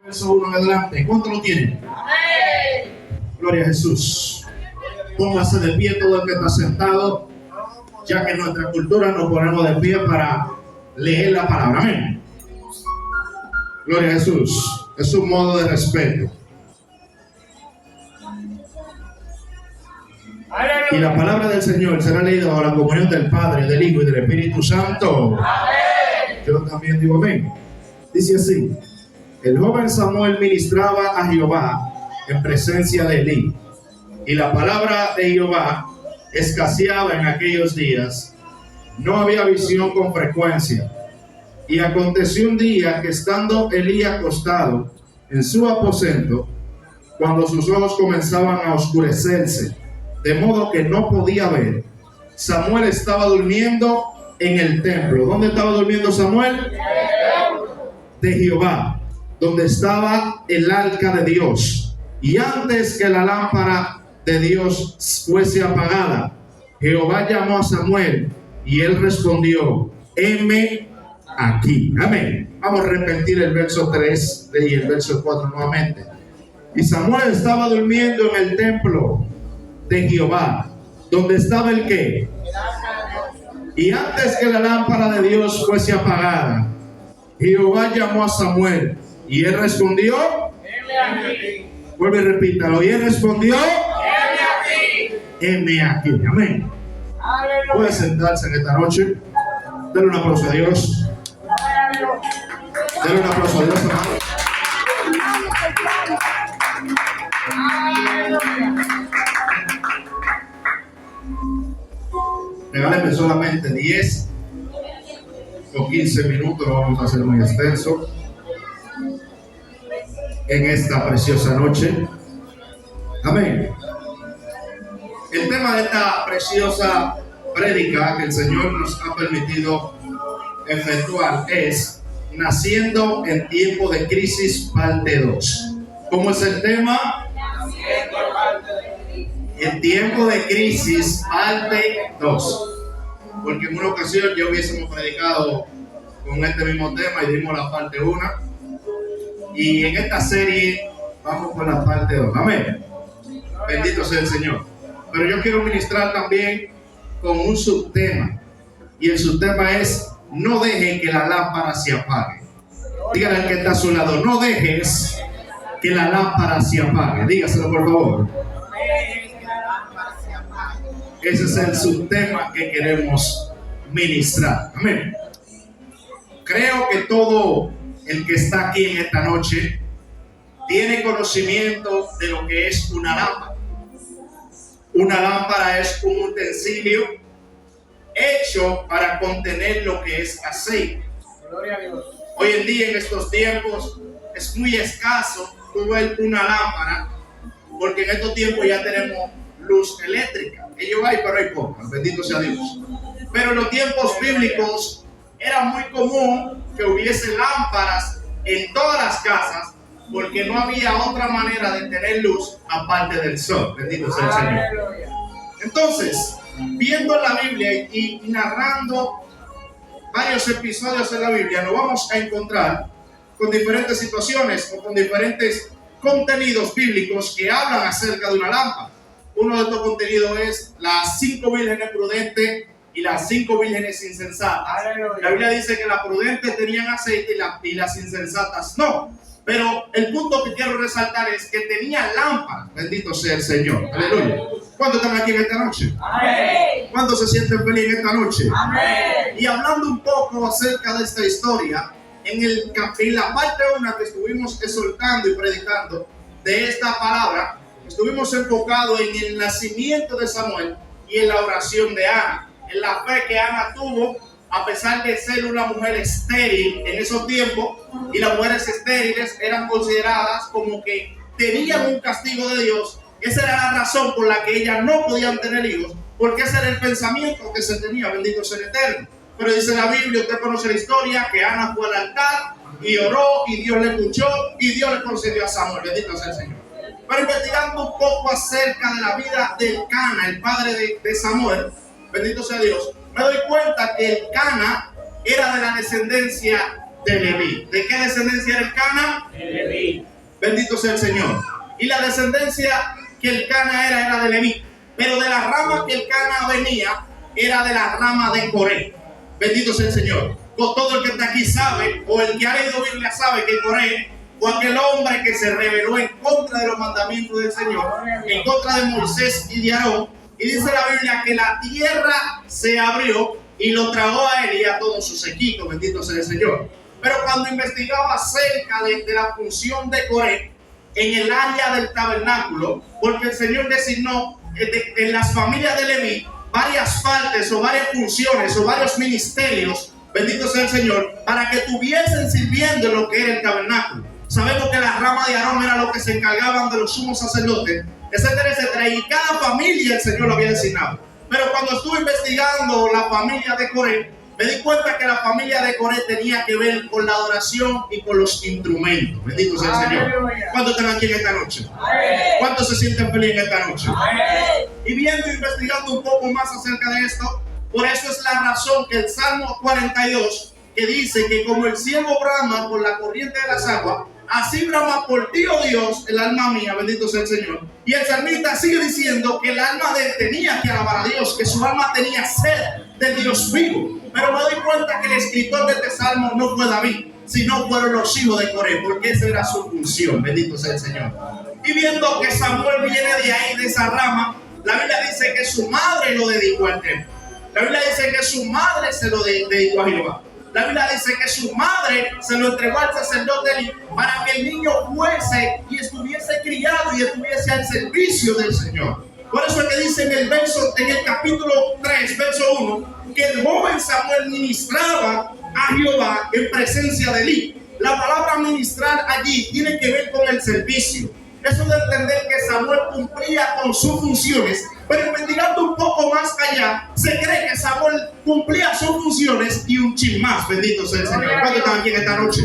Verso 1 en adelante. ¿Cuánto lo tienen? Amén. Gloria a Jesús. Póngase de pie todo el que está sentado, ya que en nuestra cultura nos ponemos de pie para leer la palabra. Amén. Gloria a Jesús. Es un modo de respeto. Y la palabra del Señor será leída a la comunión del Padre, del Hijo y del Espíritu Santo. Amén. Yo también digo amén. Dice así: el joven Samuel ministraba a Jehová en presencia de Elí, y la palabra de Jehová escaseaba en aquellos días. No había visión con frecuencia. Y aconteció un día que, estando Elí acostado en su aposento, cuando sus ojos comenzaban a oscurecerse, de modo que no podía ver, Samuel estaba durmiendo en el templo. ¿Dónde estaba durmiendo Samuel? De Jehová, donde estaba el arca de Dios. Y antes que la lámpara de Dios fuese apagada, Jehová llamó a Samuel y él respondió: heme aquí. Amén. Vamos a repetir el verso 3 y el verso 4 nuevamente. Y Samuel estaba durmiendo en el templo de Jehová, donde estaba el ¿qué? Y antes que la lámpara de Dios fuese apagada, Jehová llamó a Samuel y él respondió: Heme aquí. Vuelve y repítalo. Y él respondió: Heme aquí. heme aquí. Amén. Aleluya. Puede sentarse en esta noche. Dale un aplauso a Dios. Dale un aplauso a Dios, hermano. Regáleme solamente 10 o 15 minutos, lo vamos a hacer muy extenso en esta preciosa noche. Amén. El tema de esta preciosa prédica que el Señor nos ha permitido efectuar es Naciendo en tiempo de crisis, parte 2. ¿Cómo es el tema? En tiempo de crisis, parte 2. Porque en una ocasión ya hubiésemos predicado con este mismo tema y dimos la parte 1. Y en esta serie vamos con la parte 2. Amén. Bendito sea el Señor. Pero yo quiero ministrar también con un subtema. Y el subtema es: no dejen que la lámpara se apague. Dígale al que está a su lado: no dejes que la lámpara se apague. Dígaselo, por favor. Ese es el subtema que queremos ministrar. Amén. Creo que todo el que está aquí en esta noche tiene conocimiento de lo que es una lámpara. Una lámpara es un utensilio hecho para contener lo que es aceite. Gloria a Dios. Hoy en día, en estos tiempos, es muy escaso tú ver una lámpara, porque en estos tiempos ya tenemos luz eléctrica. Ellos hay, pero hay pocas. Bendito sea Dios. Pero en los tiempos bíblicos era muy común que hubiese lámparas en todas las casas, porque no había otra manera de tener luz aparte del sol. Bendito sea el Señor. Aleluya. Entonces, viendo la Biblia y narrando varios episodios en la Biblia, nos vamos a encontrar con diferentes situaciones o con diferentes contenidos bíblicos que hablan acerca de una lámpara. Uno de estos contenidos es las 5 vírgenes prudentes y las 5 vírgenes insensatas. Aleluya. La Biblia dice que las prudentes tenían aceite y las insensatas no. Pero el punto que quiero resaltar es que tenían lámparas. Bendito sea el Señor. Aleluya. ¿Cuántos están aquí en esta noche? Amén. ¿Cuántos se sienten felices en esta noche? Amén. Y hablando un poco acerca de esta historia, en la parte 1 que estuvimos exhortando y predicando de esta palabra, estuvimos enfocados en el nacimiento de Samuel y en la oración de Ana, en la fe que Ana tuvo a pesar de ser una mujer estéril en esos tiempos, y las mujeres estériles eran consideradas como que tenían un castigo de Dios. Esa era la razón por la que ellas no podían tener hijos, porque ese era el pensamiento que se tenía. Bendito sea el Eterno. Pero dice la Biblia, usted conoce la historia, que Ana fue al altar y oró, y Dios le escuchó y Dios le concedió a Samuel. Bendito sea el Señor. Pero investigando un poco acerca de la vida del Cana, el padre de Samuel, bendito sea Dios, me doy cuenta que el Cana era de la descendencia de Leví. ¿De qué descendencia era el Cana? De Leví. Bendito sea el Señor. Y la descendencia que Elcana era de Leví. Pero de la rama que Elcana venía, era de la rama de Coré. Bendito sea el Señor. Con todo el que está aquí sabe, o el que ha leído Biblia sabe que Coré fue aquel hombre que se rebeló en contra de los mandamientos del Señor, en contra de Moisés y de Aarón. Y dice la Biblia que la tierra se abrió y lo tragó a él y a todos sus equipos. Bendito sea el Señor. Pero cuando investigaba acerca de la función de Coré en el área del tabernáculo, porque el Señor designó en las familias de Leví varias partes o varias funciones o varios ministerios, bendito sea el Señor, para que estuviesen sirviendo en lo que era el tabernáculo. Sabemos que la rama de Aarón era lo que se encargaban de los sumos sacerdotes, etcétera, etcétera, y cada familia el Señor lo había designado. Pero cuando estuve investigando la familia de Coré, me di cuenta que la familia de Coré tenía que ver con la adoración y con los instrumentos. Bendito sea el Señor. ¿Cuántos están aquí en esta noche? ¿Cuántos se sienten felices en esta noche? Y viendo e investigando un poco más acerca de esto, por eso es la razón que el Salmo 42, que dice que como el cielo brama por la corriente de las aguas, así brama por ti, oh Dios, el alma mía, bendito sea el Señor. Y el salmista sigue diciendo que el alma de él tenía que alabar a Dios, que su alma tenía sed de Dios vivo. Pero me doy cuenta que el escritor de este salmo no fue David, sino fueron los hijos de Coré, porque esa era su función, bendito sea el Señor. Y viendo que Samuel viene de ahí, de esa rama, la Biblia dice que su madre lo dedicó al templo. La Biblia dice que su madre se lo dedicó a Jehová. La Biblia dice que su madre se lo entregó al sacerdote Elí para que el niño fuese y estuviese criado y estuviese al servicio del Señor. Por eso es que dice en el capítulo 3, verso 1, que el joven Samuel ministraba a Jehová en presencia de Elí. La palabra ministrar allí tiene que ver con el servicio. Eso de entender que Samuel cumplía con sus funciones, pero investigando un poco más allá, se cree que Samuel cumplía sus funciones y un chin más, bendito sea el Señor. ¿Cuántos están aquí en esta noche?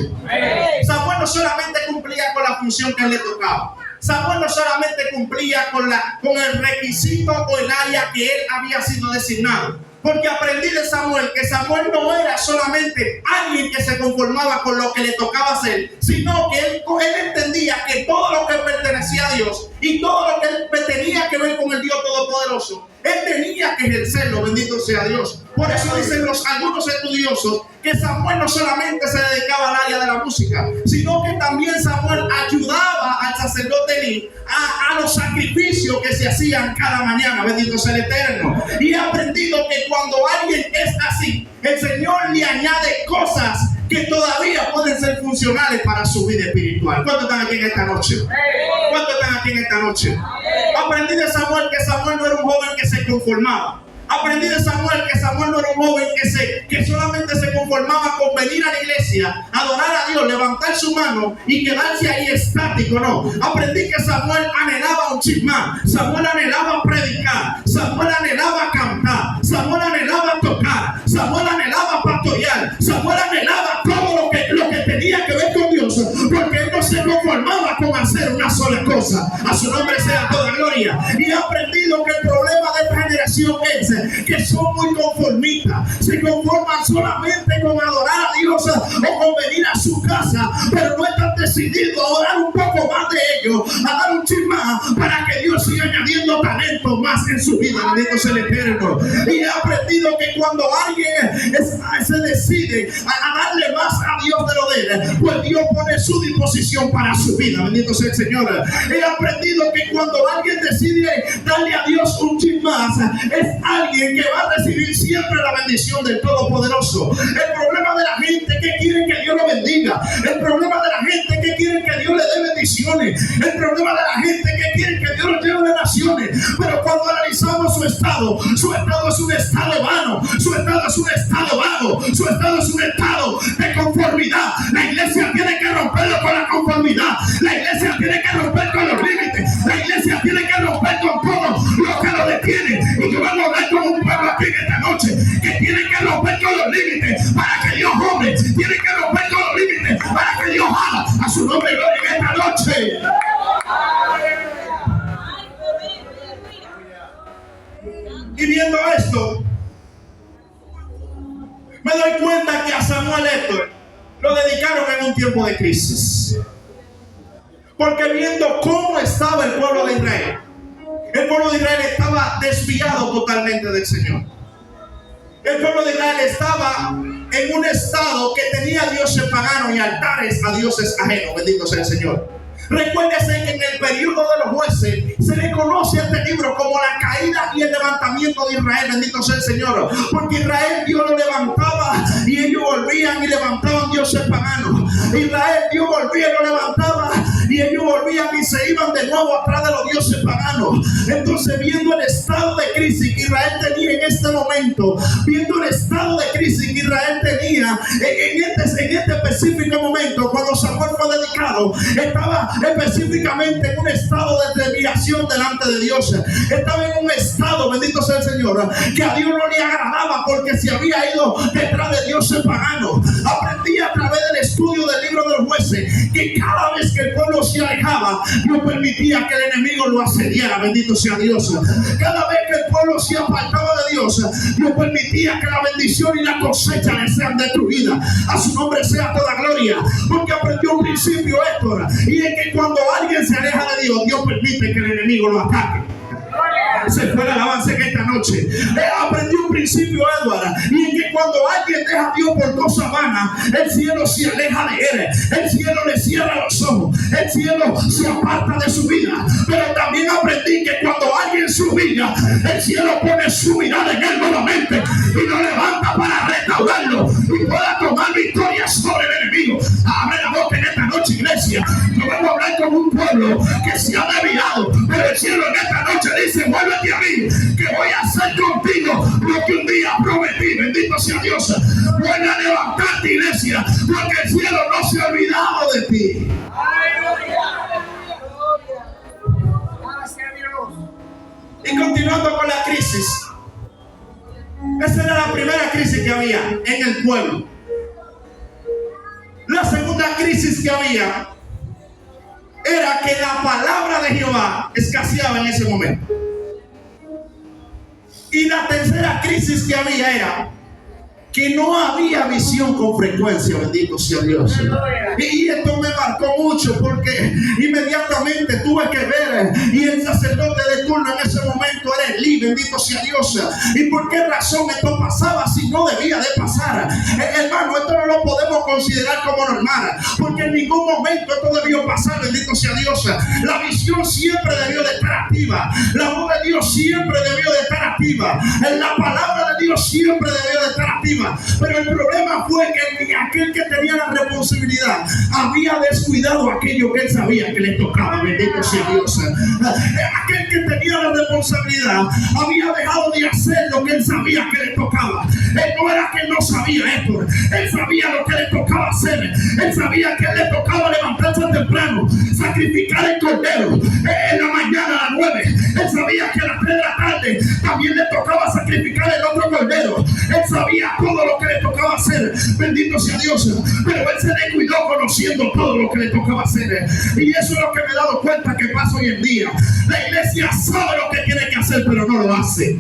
Samuel no solamente cumplía con la función que a él le tocaba. Samuel no solamente cumplía con el requisito o el área que él había sido designado. Porque aprendí de Samuel que Samuel no era solamente alguien que se conformaba con lo que le tocaba hacer, sino que él entendía que todo lo que pertenecía a Dios y todo lo que él tenía que ver con el Dios Todopoderoso, él tenía que ejercerlo, bendito sea Dios. Por eso dicen algunos estudiosos que Samuel no solamente se dedicaba al área de la música, sino que también Samuel ayudaba al sacerdote Elí a los sacrificios que se hacían cada mañana, bendito sea el Eterno. Y he aprendido que cuando alguien es así, el Señor le añade cosas que todavía pueden ser funcionales para su vida espiritual. ¿Cuántos están aquí en esta noche? ¿Cuántos están aquí en esta noche? Aprendí de Samuel que Samuel no era un joven que se conformaba. Aprendí de Samuel que Samuel no era un joven que solamente se conformaba con venir a la iglesia, adorar a Dios, levantar su mano y quedarse ahí estático. No, aprendí que Samuel anhelaba un chismán, Samuel anhelaba predicar, Samuel anhelaba cantar, Samuel anhelaba tocar, Samuel anhelaba pastorear, Samuel anhelaba todo lo que tenía que ver con Dios, porque él no se conformaba con hacer una sola cosa. A su nombre sea toda gloria. Y he aprendido que el problema de esta generación es que son muy conformistas, se conforman solamente con adorar a Dios o con venir a su casa, pero no están decididos a dar un poco más de ellos, a dar un chin más para que Dios siga añadiendo talento más en su vida. Bendito sea el Eterno. Y he aprendido que cuando alguien se decide a darle más a Dios de lo de él, pues Dios pone su disposición para su vida. Bendito sea el Señor. He aprendido que cuando alguien decide darle a Dios un chin más, es alguien que va a recibir siempre la bendición del Todopoderoso. El problema de la gente que quiere que Dios lo bendiga, el problema de la gente que quiere que Dios le dé bendiciones, el problema de la gente que quiere que Dios lo lleve de naciones. Pero cuando analizamos su estado es un estado vano, su estado es un estado vago, su estado es un estado de conformidad. La iglesia tiene que romperlo con la conformidad, la iglesia tiene que romper con los límites, la iglesia tiene que romper con todo lo que lo detiene. Y yo vengo a hablar con un pueblo aquí en esta noche que tiene que romper con los límites para que Dios obre, tiene que romper con los límites para que Dios haga. A su nombre y gloria en esta noche. Y viendo esto, me doy cuenta que a Samuel esto lo dedicaron en un tiempo de crisis. Porque viendo cómo estaba el pueblo de Israel, el pueblo de Israel estaba desviado totalmente del Señor. El pueblo de Israel estaba en un estado que tenía dioses paganos y altares a dioses ajenos. Bendito sea el Señor. Recuérdese que en el periodo de los jueces se le conoce a este libro como la caída y el levantamiento de Israel. Bendito sea el Señor. Porque Israel Dios lo levantaba y ellos volvían y levantaban dioses paganos. Israel Dios volvía y lo levantaba y ellos volvían y se iban de nuevo atrás de los dioses paganos. Entonces, viendo el estado de crisis que Israel tenía en este momento, viendo el estado de crisis que Israel tenía en este específico momento, cuando Samuel fue dedicado, estaba específicamente en un estado de desviación delante de Dios. Estaba en un estado, bendito sea el Señor, que a Dios no le agradaba porque se había ido detrás de dioses paganos. Aprendí a través del estudio del libro de los jueces que cada vez que el pueblo se alejaba, no permitía que el enemigo lo asediara. Bendito sea Dios. Cada vez que el pueblo se apartaba de Dios, no permitía que la bendición y la cosecha le sean destruidas. A su nombre sea toda gloria. Porque aprendió un principio, Héctor, y es que cuando alguien se aleja de Dios, Dios permite que el enemigo lo ataque. Se fue el avance en esta noche. Aprendí un principio, Edward, y es que cuando alguien deja a Dios por cosas vanas, el cielo se aleja de él, el cielo le cierra los ojos, el cielo se aparta de su vida. Pero también aprendí que cuando alguien se humilla, el cielo pone su mirada en él nuevamente y lo levanta para restaurarlo y pueda tomar victoria sobre el enemigo. Abre la boca en esta noche, iglesia. Yo vengo a hablar con un pueblo que se ha desviado, pero el cielo en esta noche dice: vuélvete a mí, que voy a hacer contigo lo que un día prometí. Bendito sea Dios. Vuelve a levantarte, iglesia, porque el cielo no se ha olvidado de ti. Y continuando con la crisis, esa era la primera crisis que había en el pueblo. La segunda crisis que había era que la palabra de Jehová escaseaba en ese momento. Y la tercera crisis que había era que no había visión con frecuencia. Bendito sea Dios. Y esto me marcó mucho porque inmediatamente tuve que ver, y el sacerdote de turno en ese momento era Elí. Bendito sea Dios. ¿Y por qué razón esto pasaba si no debía de pasar? Hermano, esto no lo podemos considerar como normal, porque en ningún momento esto debió pasar. Bendito sea Dios. La visión siempre debió de estar activa, la voz de Dios siempre debió de estar activa, la palabra de Dios siempre debió de estar activa. Pero el problema fue que aquel que tenía la responsabilidad había descuidado aquello que él sabía que le tocaba. Bendito sea Dios. Aquel que tenía la responsabilidad había dejado de hacer lo que él sabía que le tocaba. Él no era que él no sabía esto, él sabía lo que le tocaba hacer. Él sabía que él le tocaba levantarse temprano, sacrificar el cordero en la mañana a las 9. Él sabía que a las 3 de la tarde también le tocaba sacrificar el otro cordero. Él sabía todo lo que le tocaba hacer. Bendito sea Dios. Pero él se descuidó conociendo todo lo que le tocaba hacer. Y eso es lo que me he dado cuenta que pasa hoy en día. La iglesia sabe lo que tiene que hacer, pero no lo hace.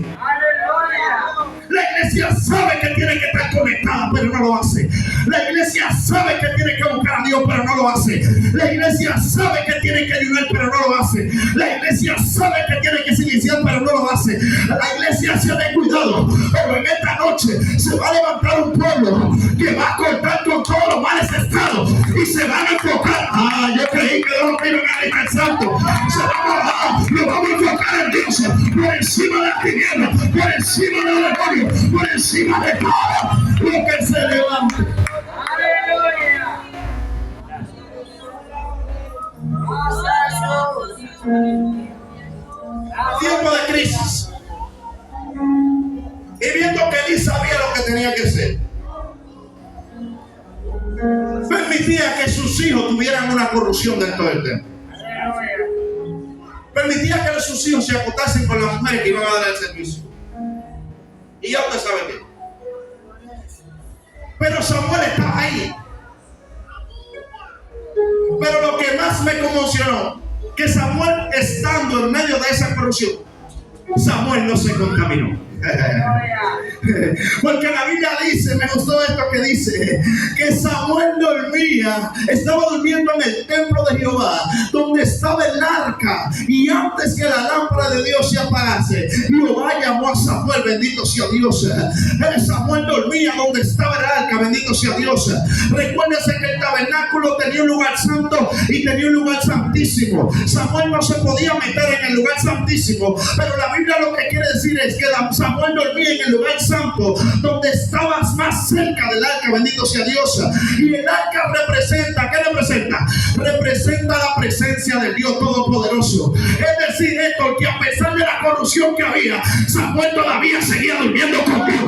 La iglesia sabe que tiene que estar conectada, pero no lo hace. La iglesia sabe que tiene que buscar a Dios, pero no lo hace. La iglesia sabe que tiene que ayudar, pero no lo hace. La iglesia sabe que tiene que iniciar, pero no lo hace. La iglesia se ha descuidado. Pero en esta noche se va a levantar un pueblo que va a cortar con todos los males estados y se van a enfocar. Yo creí que Dios no iba a ir al santo. Lo vamos a enfocar en Dios, por encima de la tiniebla, por encima de la demonio, por encima de todo lo que se levante. Tiempo de crisis. Y viendo que Elí sabía lo que tenía que hacer, permitía que sus hijos tuvieran una corrupción dentro del templo. Permitía que sus hijos se acostasen con las mujeres que iban a dar el servicio. Y ya usted sabe qué. Pero Samuel estaba ahí. Pero lo que más me conmocionó, que Samuel, estando en medio de esa corrupción, Samuel no se contaminó. Porque la Biblia dice, me gustó esto que dice, que Samuel dormía, estaba durmiendo en el templo de Jehová, donde estaba el arca. Y antes que la lámpara de Dios se apagase, Jehová llamó a Samuel, bendito sea Dios. Samuel dormía donde estaba el arca, bendito sea Dios. Recuérdese que el tabernáculo tenía un lugar santo y tenía un lugar santísimo. Samuel no se podía meter en el lugar santísimo, pero la Biblia lo que quiere decir es que Samuel dormía en el lugar santo, donde estabas más cerca del arca, bendito sea Dios. Y el arca representa, ¿qué representa? Representa la presencia del Dios Todopoderoso. Es decir, esto, que a pesar de la corrupción que había, Samuel todavía seguía durmiendo con Dios.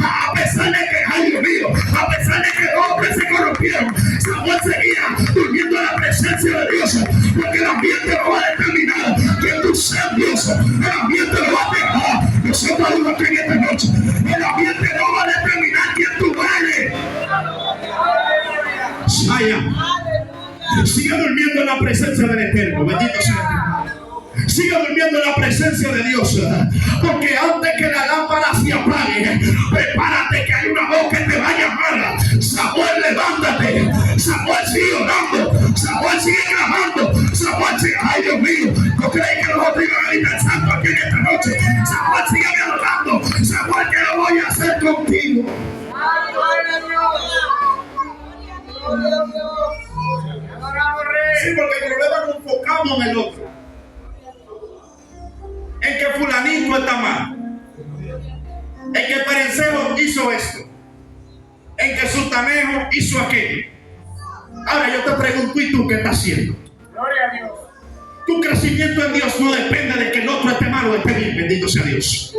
A pesar de que, ay Dios mío, a pesar de que los hombres se corrompieron, Samuel seguía durmiendo en la presencia de Dios, porque el ambiente no va a determinar que tú seas Dios. El ambiente no va a determinar. Nosotros digo que en esta noche, el ambiente no va a determinar quién tú eres. Siga durmiendo en la presencia del Eterno, bendito sea. Siga durmiendo en la presencia de Dios, porque antes que la lámpara se apague, prepárate que hay una voz que te va a llamar. Samuel, levántate. Samuel, sigue orando. Samuel, sigue clamando. Samuel, sigue, ay Dios mío, no creéis que nosotros iban a gritar santo aquí en esta noche. Samuel, sigue adorando. Samuel, ¿qué lo voy a hacer contigo? Sí, porque el problema nos enfocamos en el otro, en que fulanito está mal, en que Perencejo hizo esto, en que Sultanejo hizo aquello. Ahora yo te pregunto, ¿y tú qué estás haciendo? Gloria a Dios. Tu crecimiento en Dios no depende de que el otro esté mal o esté bien, bendito sea Dios.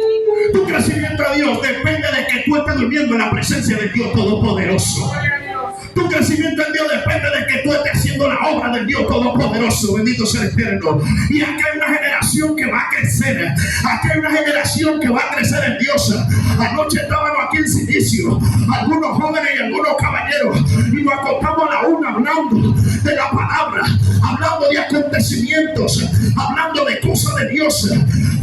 Tu crecimiento en Dios depende de que tú estés durmiendo en la presencia del Dios Todopoderoso. Tu crecimiento en Dios depende de que tú estés haciendo la obra del Dios Todopoderoso, bendito sea el Eterno. Y aquí hay una generación que va a crecer, aquí hay una generación que va a crecer en Dios. Anoche estábamos aquí en Silicio, algunos jóvenes y algunos caballeros, y nos acostamos a la una hablando de la palabra, hablando de acontecimientos, hablando de cosas de Dios.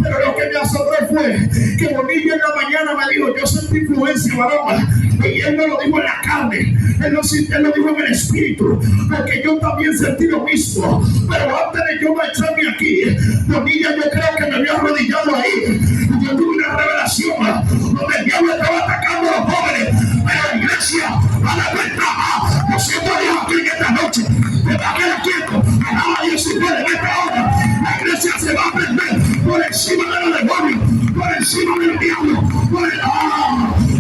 Pero lo que me asombró fue que Bonilla en la mañana me dijo: yo sentí influencia, varón. Y él no lo dijo en la carne, él lo dijo en el espíritu, porque yo también sentí lo mismo. Pero antes de yo marcharme aquí, Bonilla, yo creo que me había arrodillado ahí. Yo tuve una revelación donde el diablo estaba atacando a los jóvenes, pero la iglesia a la ventaja. Yo siento a Dios aquí en esta noche, me va a quedar quieto, alaba a Dios y puede en esta hora. La iglesia se va a prender por encima de los demonios, por encima del diablo, por el...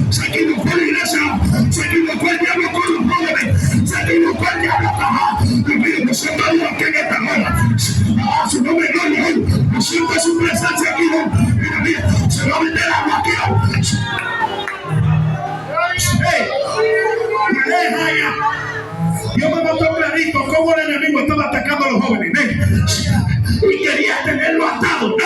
Se equivocó la iglesia, se equivocó el diablo con los jóvenes, se equivocó el diablo con... Dios mío, me siento a Dios aquí en esta hora. Su nombre gloria hoy, me siento su presencia aquí hoy. Mira, mira, se va a meter agua aquí hoy. Yo me noto clarito cómo el enemigo estaba atacando a los jóvenes, y quería tenerlo atado,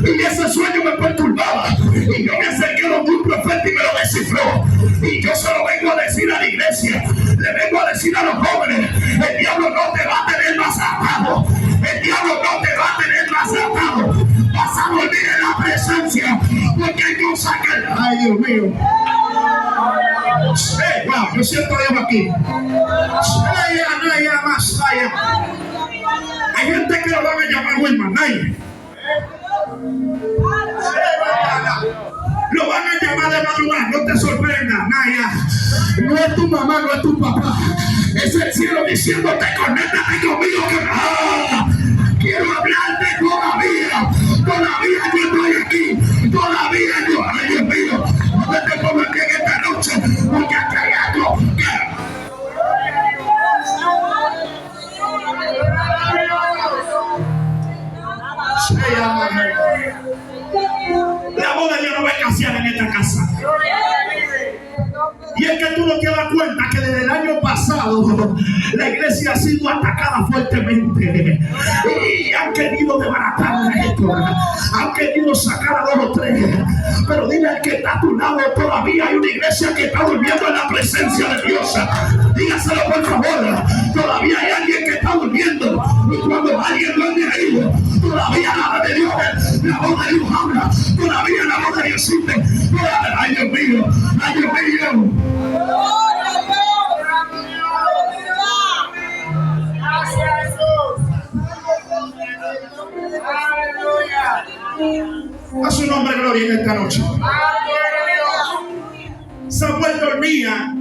y ese sueño me perturbaba, y yo me acerqué a un profeta y me lo descifró. Y yo se lo vengo a decir a la iglesia, le vengo a decir a los jóvenes: el diablo no te va a tener más atado, el diablo no te va a tener más atado. Vas a volver en la presencia, porque hay cosas que... Ay, Dios mío. Wow, yo siento a Dios aquí. Hay gente que lo van a llamar Wilman, nadie. Lo van a llamar de madrugada, no te sorprendas, Naya. No es tu mamá, no es tu papá. Es el cielo diciéndote: conéctate conmigo, que quiero hablarte todavía. Todavía yo estoy aquí. Todavía yo, ay Dios mío, no te pongas aquí en esta noche, porque aquí hay algo que... La voz de Dios no va a escasear en esta casa. Y es que tú no te das cuenta que desde el año pasado la iglesia ha sido atacada fuertemente. Y han querido desbaratar esto, han querido sacar a 2 o 3. Pero dile al que está a tu lado: todavía hay una iglesia que está durmiendo en la presencia de Dios. Dígaselo por favor: todavía hay alguien que está durmiendo. Y cuando alguien duerme ahí, todavía la voz de Dios, la voz de Dios habla. Todavía la voz de Dios sirve. Ay Dios mío, ay Dios mío. Gracias, Jesús. A su nombre gloria en esta noche. Samuel dormía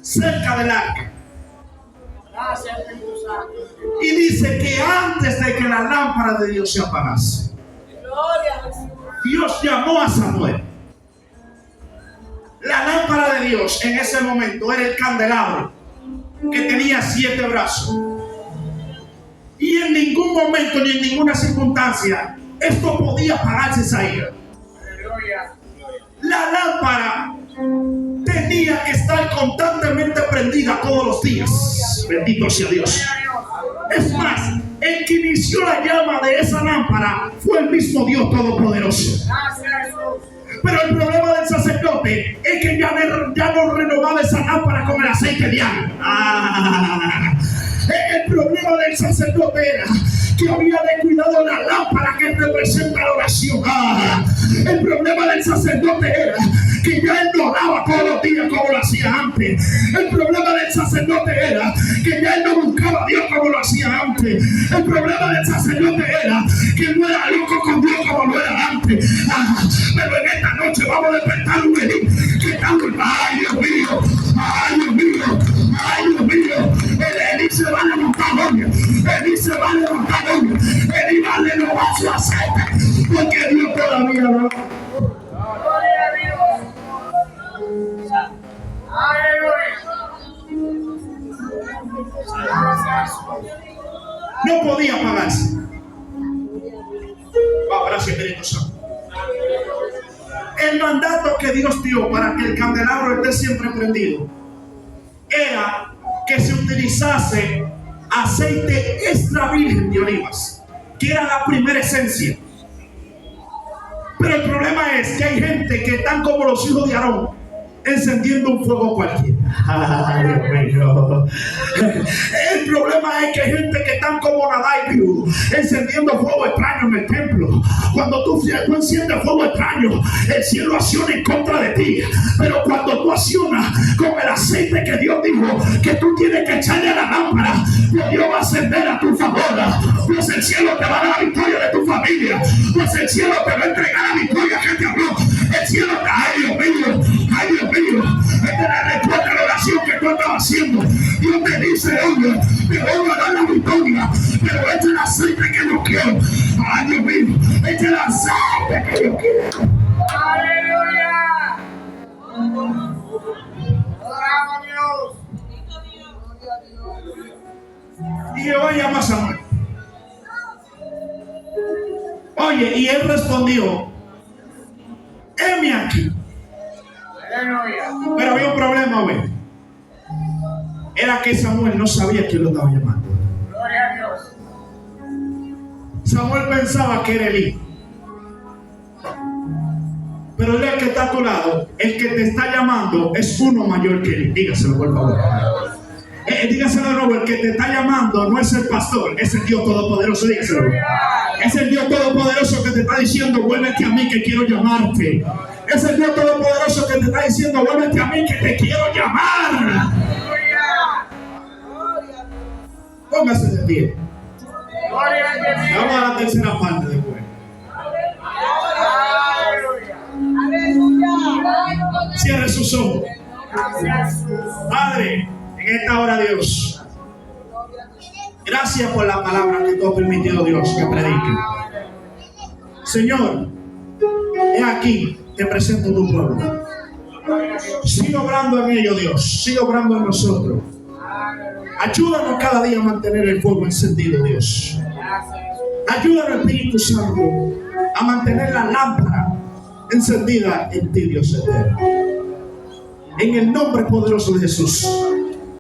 cerca del arca. Y dice que antes de que la lámpara de Dios se apagase, Dios llamó a Samuel. La lámpara de Dios en ese momento era el candelabro que tenía 7 brazos. Y en ningún momento ni en ninguna circunstancia esto podía apagarse esa ira. La lámpara tenía que estar constantemente prendida todos los días. Bendito sea Dios. Es más, el que inició la llama de esa lámpara fue el mismo Dios Todopoderoso. Pero el problema del sacerdote es que ya no renovaba esa lámpara con el aceite diario. El problema del sacerdote era que había descuidado la lámpara que representa la oración. El problema del sacerdote era que ya él no oraba todos los días como lo hacía antes. El problema del sacerdote era que ya él no buscaba a Dios como lo hacía antes. El problema del sacerdote era que él no era loco con Dios como lo era antes. Pero en esta noche vamos a despertar un Elí que está durmiendo. Ay, Dios mío, ay, Dios mío, ay, Dios mío. El Elí se va a levantar hoy. Elí se va a levantar hoy. Elí va a renovar su aceite. Porque Dios todavía no. No podía apagarse. Gracias, Espíritu Santo. El mandato que Dios dio para que el candelabro esté siempre prendido era que se utilizase aceite extra virgen de olivas, que era la primera esencia. Pero el problema es que hay gente que están como los hijos de Aarón, encendiendo un fuego cualquiera. El problema es que hay gente que están como Nadab y Abiú, encendiendo fuego extraño en el templo. Cuando tú enciendes fuego extraño, el cielo acciona en contra de ti. Pero cuando tú accionas con el aceite que Dios dijo que tú tienes que echarle a la lámpara, pues Dios va a ascender a tu favor. Pues el cielo te va a dar la victoria de tu familia. Pues el cielo te va a entregar la victoria que te habló. El cielo te... Ay, Dios mío, ay, Dios mío. Esta es la respuesta a la oración que tú estabas haciendo. Dios te dice, oye, te voy a dar la victoria, pero echa el aceite que yo quiero. Ay, Dios mío, echa el aceite que yo quiero. ¡Aleluya! ¡Adoramos a Dios! Y Jehová llama a Samuel. Oye, y él respondió, heme aquí. Pero había un problema, güey. Era que Samuel no sabía quién lo estaba llamando. Gloria a Dios. Samuel pensaba que era Elí. Pero el que está a tu lado, el que te está llamando, es uno mayor que Elí. Dígaselo, por favor. Dígaselo de nuevo, el que te está llamando no es el pastor, es el Dios Todopoderoso. Dígaselo. Es el Dios Todopoderoso que te está diciendo, vuélvete a mí que quiero llamarte. Es el Dios Todopoderoso que te está diciendo, vuélvete a mí que te quiero llamar. Póngase de pie. Vamos a la tercera parte después. Cierre sus ojos. Padre, en esta hora, Dios, gracias por la palabra que tú has permitido, Dios, que predique. Señor, he aquí, te presento tu pueblo. Sigue obrando en ellos, Dios. Sigue obrando en nosotros. Ayúdanos cada día a mantener el fuego encendido, Dios. Ayúdanos, Espíritu Santo, a mantener la lámpara encendida en ti, Dios eterno. En el nombre poderoso de Jesús.